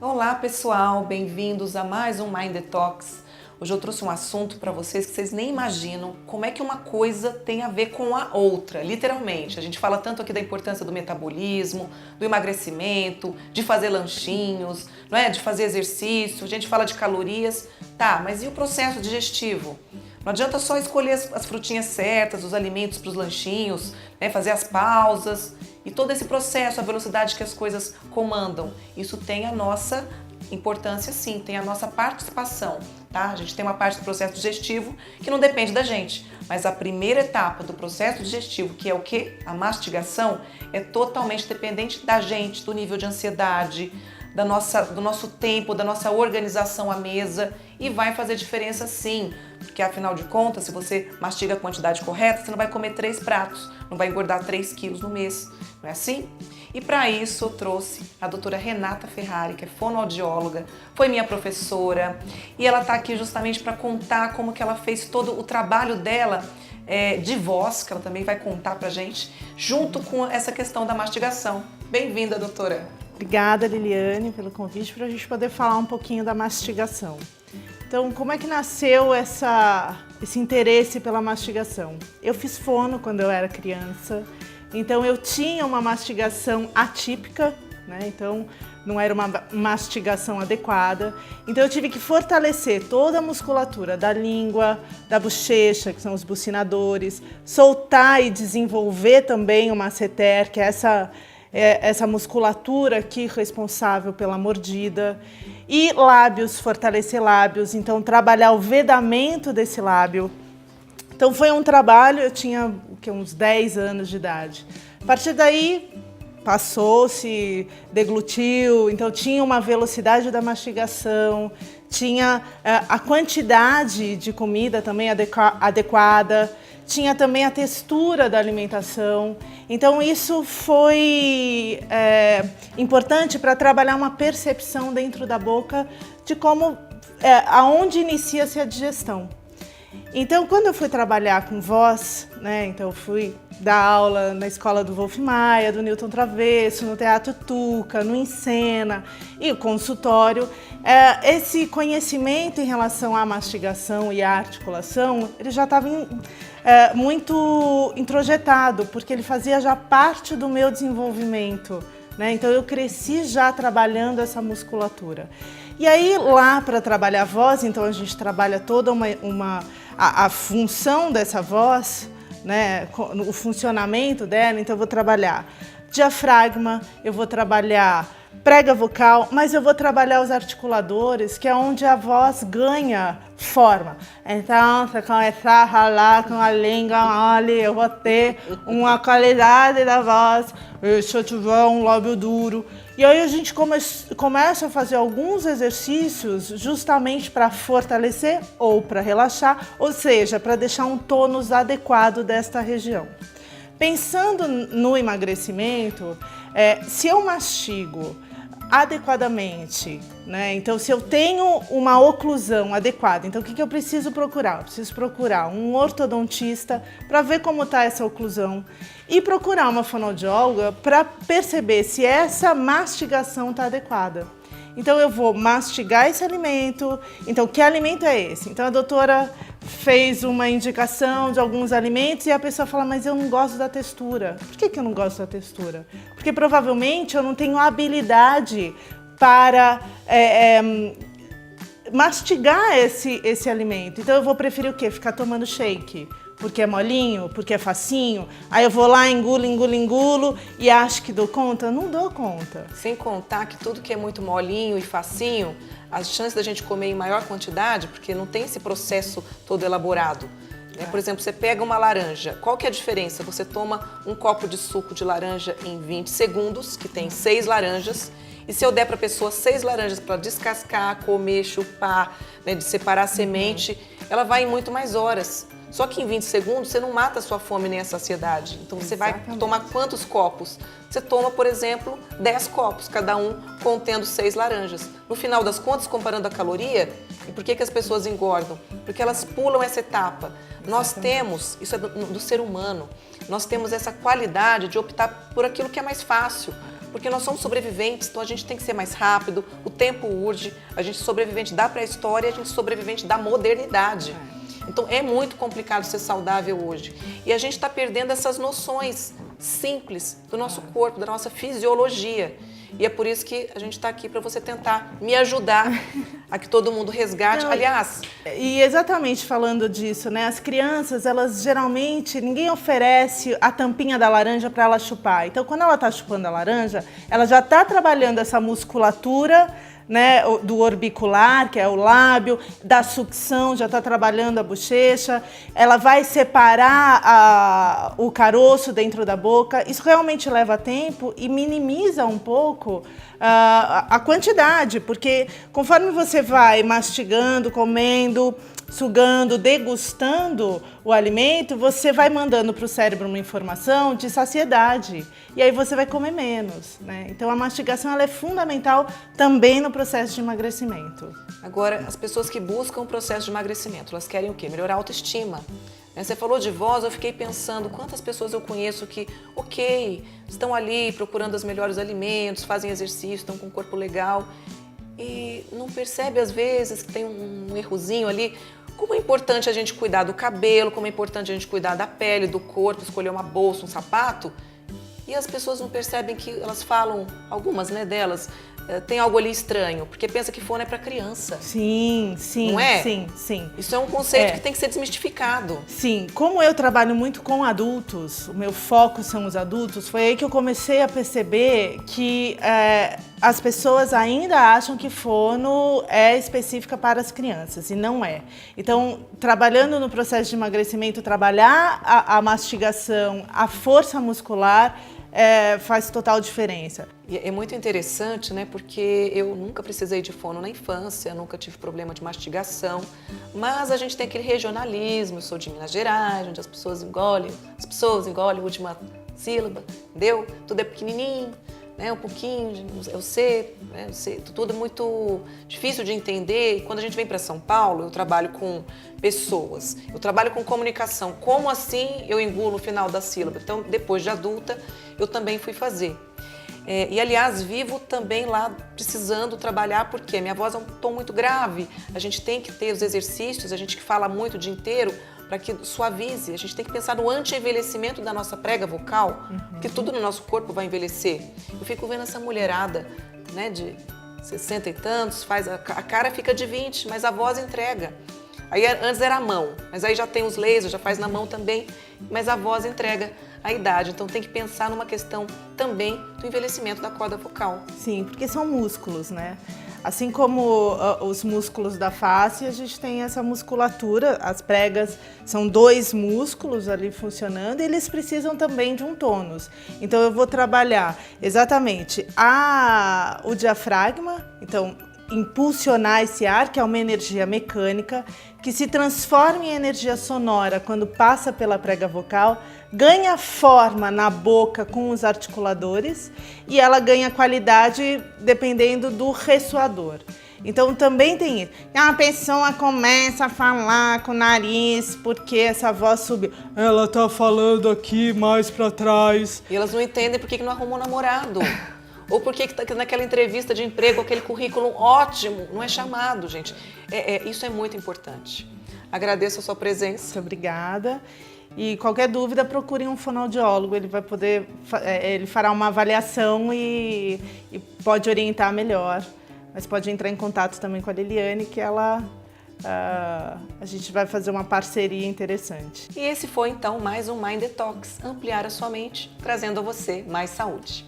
Olá pessoal, bem-vindos a mais um Mind Detox. Hoje eu trouxe um assunto para vocês que vocês nem imaginam como é que uma coisa tem a ver com a outra, literalmente. A gente fala tanto aqui da importância do metabolismo, do emagrecimento, de fazer lanchinhos, não é? De fazer exercício, a gente fala de calorias. Tá, mas e o processo digestivo? Não adianta só escolher as frutinhas certas, os alimentos para os lanchinhos, né? Fazer as pausas e todo esse processo, a velocidade que as coisas comandam. Isso tem a nossa importância sim, tem a nossa participação, tá? A gente tem uma parte do processo digestivo que não depende da gente, mas a primeira etapa do processo digestivo, que é o quê? A mastigação, é totalmente dependente da gente, do nível de ansiedade, do nosso tempo, da nossa organização à mesa, e vai fazer diferença sim, porque afinal de contas, se você mastiga a quantidade correta, você não vai comer 3 pratos, não vai engordar 3 quilos no mês, não é assim? E para isso eu trouxe a doutora Renata Ferrari, que é fonoaudióloga, foi minha professora, e ela está aqui justamente para contar como que ela fez todo o trabalho dela de voz, que ela também vai contar pra gente, junto com essa questão da mastigação. Bem-vinda, doutora! Obrigada, Liliane, pelo convite para a gente poder falar um pouquinho da mastigação. Então, como é que nasceu esse interesse pela mastigação? Eu fiz fono quando eu era criança, então eu tinha uma mastigação atípica, né? Então não era uma mastigação adequada. Então eu tive que fortalecer toda a musculatura da língua, da bochecha, que são os bucinadores, soltar e desenvolver também o masseter, que é essa musculatura aqui responsável pela mordida, e lábios, fortalecer lábios, então trabalhar o vedamento desse lábio. Então foi um trabalho, eu tinha uns 10 anos de idade. A partir daí passou-se, deglutiu, então tinha uma velocidade da mastigação, tinha a quantidade de comida também adequada, tinha também a textura da alimentação. Então isso foi importante para trabalhar uma percepção dentro da boca de como, aonde inicia-se a digestão. Então, quando eu fui trabalhar com voz, né, então eu fui dar aula na escola do Wolf Maia, do Newton Travesso, no Teatro Tuca, no Encena e o consultório, esse conhecimento em relação à mastigação e à articulação, ele já estava muito introjetado, porque ele fazia já parte do meu desenvolvimento, né? Então eu cresci já trabalhando essa musculatura. E aí lá para trabalhar a voz, então a gente trabalha toda a função dessa voz, né? O funcionamento dela, então eu vou trabalhar diafragma, eu vou trabalhar prega vocal, mas eu vou trabalhar os articuladores, que é onde a voz ganha forma. Então, se eu começar a falar com a língua mole, eu vou ter uma qualidade da voz, se eu tiver um lábio duro. E aí a gente começa a fazer alguns exercícios justamente para fortalecer ou para relaxar, ou seja, para deixar um tônus adequado desta região. Pensando no emagrecimento, se eu mastigo adequadamente, né? Então, se eu tenho uma oclusão adequada, então o que eu preciso procurar? Eu preciso procurar um ortodontista para ver como está essa oclusão e procurar uma fonoaudióloga para perceber se essa mastigação está adequada. Então eu vou mastigar esse alimento. Então que alimento é esse? Então a doutora fez uma indicação de alguns alimentos e a pessoa fala, mas eu não gosto da textura. Por que eu não gosto da textura? Porque provavelmente eu não tenho habilidade para mastigar esse alimento. Então eu vou preferir o quê? Ficar tomando shake. Porque é molinho, porque é facinho, aí eu vou lá, engulo e acho que dou conta? Não dou conta. Sem contar que tudo que é muito molinho e facinho, as chances da gente comer em maior quantidade, porque não tem esse processo todo elaborado. Né? Por exemplo, você pega uma laranja, qual que é a diferença? Você toma um copo de suco de laranja em 20 segundos, que tem 6 laranjas, e se eu der para a pessoa 6 laranjas para descascar, comer, chupar, né, de separar a semente, ela vai em muito mais horas. Só que em 20 segundos você não mata a sua fome nem a saciedade. Então você vai tomar quantos copos? Você toma, por exemplo, 10 copos, cada um contendo 6 laranjas. No final das contas, comparando a caloria, e por que as pessoas engordam? Porque elas pulam essa etapa. Nós temos, isso é do ser humano, nós temos essa qualidade de optar por aquilo que é mais fácil. porque nós somos sobreviventes, então a gente tem que ser mais rápido, o tempo urge, a gente é sobrevivente da pré-história e a gente é sobrevivente da modernidade. Então é muito complicado ser saudável hoje. E a gente está perdendo essas noções simples do nosso corpo, da nossa fisiologia. E é por isso que a gente está aqui para você tentar me ajudar a que todo mundo resgate. Não, aliás... E exatamente falando disso, né? As crianças, elas geralmente, ninguém oferece a tampinha da laranja para ela chupar. Então, quando ela está chupando a laranja, ela já está trabalhando essa musculatura, né, do orbicular, que é o lábio, da sucção, já está trabalhando a bochecha, ela vai separar o caroço dentro da boca. Isso realmente leva tempo e minimiza um pouco a quantidade, porque conforme você vai mastigando, comendo, sugando, degustando o alimento, você vai mandando para o cérebro uma informação de saciedade e aí você vai comer menos, né? Então a mastigação ela é fundamental também no processo de emagrecimento. Agora, as pessoas que buscam o processo de emagrecimento, elas querem o quê? Melhorar a autoestima. Você falou de voz, eu fiquei pensando quantas pessoas eu conheço que, estão ali procurando os melhores alimentos, fazem exercício, estão com um corpo legal e não percebe às vezes que tem um errozinho ali. Como é importante a gente cuidar do cabelo, como é importante a gente cuidar da pele, do corpo, escolher uma bolsa, um sapato. E as pessoas não percebem que elas falam, algumas, né, delas, tem algo ali estranho, porque pensa que fono é para criança. Sim, sim, não é? Sim. Isso é um conceito que tem que ser desmistificado. Sim, como eu trabalho muito com adultos, o meu foco são os adultos, foi aí que eu comecei a perceber que as pessoas ainda acham que fono é específica para as crianças, e não é. Então, trabalhando no processo de emagrecimento, trabalhar a mastigação, a força muscular, faz total diferença. E é muito interessante, né? Porque eu nunca precisei de fono na infância, nunca tive problema de mastigação, mas a gente tem aquele regionalismo, eu sou de Minas Gerais, onde as pessoas engolem a última sílaba, entendeu? Tudo é pequenininho, né? Um pouquinho, eu sei, né? Tudo é muito difícil de entender. E quando a gente vem para São Paulo, eu trabalho com pessoas, eu trabalho com comunicação. Como assim eu engulo o final da sílaba? Então, depois de adulta, eu também fui fazer. E, aliás, vivo também lá precisando trabalhar, porque minha voz é um tom muito grave. A gente tem que ter os exercícios, a gente que fala muito o dia inteiro, para que suavize. A gente tem que pensar no anti-envelhecimento da nossa prega vocal, porque tudo no nosso corpo vai envelhecer. Eu fico vendo essa mulherada, né, de 60 e tantos, a cara fica de 20, mas a voz entrega. Aí antes era a mão, mas aí já tem os lasers, já faz na mão também, mas a voz entrega a idade. Então tem que pensar numa questão também do envelhecimento da corda vocal. Sim, porque são músculos, né? Assim como os músculos da face, a gente tem essa musculatura, as pregas são 2 músculos ali funcionando e eles precisam também de um tônus. Então eu vou trabalhar exatamente o diafragma, então impulsionar esse ar, que é uma energia mecânica, que se transforma em energia sonora quando passa pela prega vocal, ganha forma na boca com os articuladores e ela ganha qualidade dependendo do ressoador. Então também tem isso. A pessoa começa a falar com o nariz porque essa voz subiu. Ela tá falando aqui mais para trás. E elas não entendem por que não arrumou um namorado. Ou por que naquela entrevista de emprego, aquele currículo ótimo, não é chamado, gente. Isso é muito importante. Agradeço a sua presença. Muito obrigada. E qualquer dúvida, procure um fonoaudiólogo. Ele vai poder, ele fará uma avaliação e pode orientar melhor. Mas pode entrar em contato também com a Liliane, que a gente vai fazer uma parceria interessante. E esse foi então mais um Mind Detox, ampliar a sua mente, trazendo a você mais saúde.